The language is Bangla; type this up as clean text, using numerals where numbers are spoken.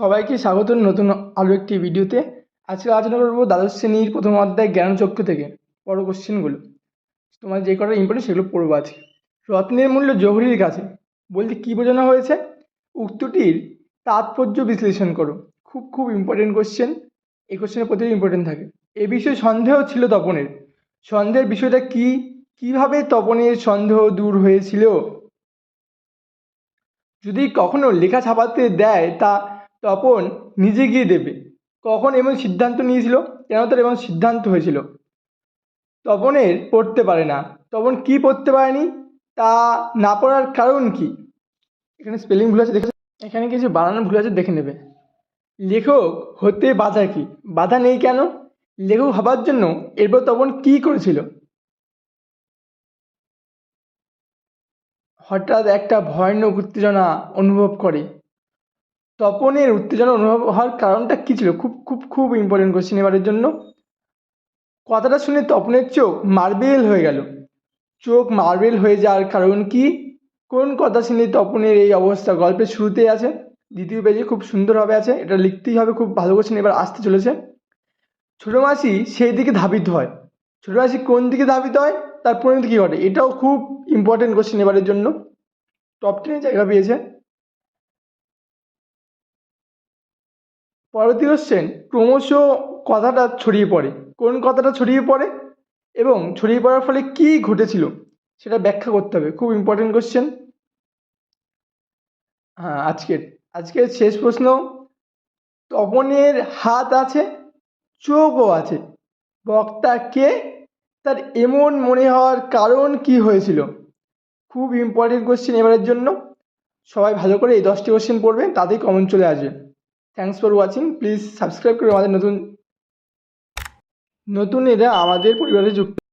সবাইকে স্বাগত নতুন আরও একটি ভিডিওতে। আজকে আলোচনা করবো দ্বাদশ শ্রেণীর প্রথম অধ্যায় জ্ঞানচক্ষু থেকে বড় কোশ্চেনগুলো। তোমার যে কটা ইম্পর্টেন্ট সেগুলো পড়বো আজকে। রত্নের মূল্য জহুরির কাছে বলতে কী বোঝানো হয়েছে? উক্তিটির তাৎপর্য বিশ্লেষণ করো। খুব খুব ইম্পর্টেন্ট কোশ্চেন। এই কোশ্চেনের প্রতিটি ইম্পর্টেন্ট থাকে। এ বিষয়ে সন্দেহ ছিল তপনের। সন্দেহের বিষয়টা কি? কিভাবে তপনের সন্দেহ দূর হয়েছিল? যদি কখনো লেখা ছাপাতে দেয় তা তপন নিজে গিয়ে দেবে। কখন এমন সিদ্ধান্ত নিয়েছিল? কেন তার এমন সিদ্ধান্ত হয়েছিল? তপনের পড়তে পারে না। তপন কি পড়তে পারেনি? তা না পড়ার কারণ কি? এখানে স্পেলিং ভুল আছে দেখে, এখানে কিছু বানানো ভুল আছে দেখে নেবে। লেখক হতে বাধা কি? বাধা নেই কেন? লেখক হবার জন্য এরপর তপন কি করেছিল? হঠাৎ একটা ভয়ানক উত্তেজনা অনুভব করে। তপনের উত্তেজনা অনুভব হওয়ার কারণটা কী ছিল? খুব খুব খুব ইম্পর্টেন্ট কোশ্চেন এবারের জন্য। কথাটা শুনে তপনের চোখ মার্বেল হয়ে গেল। চোখ মার্বেল হয়ে যাওয়ার কারণ কি? কোন কথা শুনে তপনের এই অবস্থা? গল্পের শুরুতেই আছে, দ্বিতীয় পেজে খুব সুন্দরভাবে আছে। এটা লিখতেই হবে, খুব ভালো কোশ্চেন এবার আসতে চলেছে। ছোটো মাসি সেই দিকে ধাবিত হয়। ছোটো মাসি কোন দিকে ধাবিত হয়? তার পরিণতি কী ঘটে? এটাও খুব ইম্পর্টেন্ট কোশ্চেন এবারের জন্য, টপ 10 জায়গা পেয়েছে। পরবর্তী কোশ্চেন, ক্রমশ কথাটা ছড়িয়ে পড়ে। কোন কথাটা ছড়িয়ে পড়ে এবং ছড়িয়ে পড়ার ফলে কী ঘটেছিল সেটা ব্যাখ্যা করতে হবে। খুব ইম্পর্টেন্ট কোশ্চেন। হ্যাঁ, আজকের শেষ প্রশ্ন। তপনের হাত আছে, চোখও আছে, বক্তা কে? তার এমন মনে হওয়ার কারণ কি হয়েছিল? খুব ইম্পর্টেন্ট কোশ্চেন এবারের জন্য। সবাই ভালো করে এই 10টি কোশ্চেন পড়বেন, তাতেই কমন চলে আসবে। Thanks for watching. Please subscribe করে আমাদের নতুন এরা আমাদের পরিবারে যুক্ত।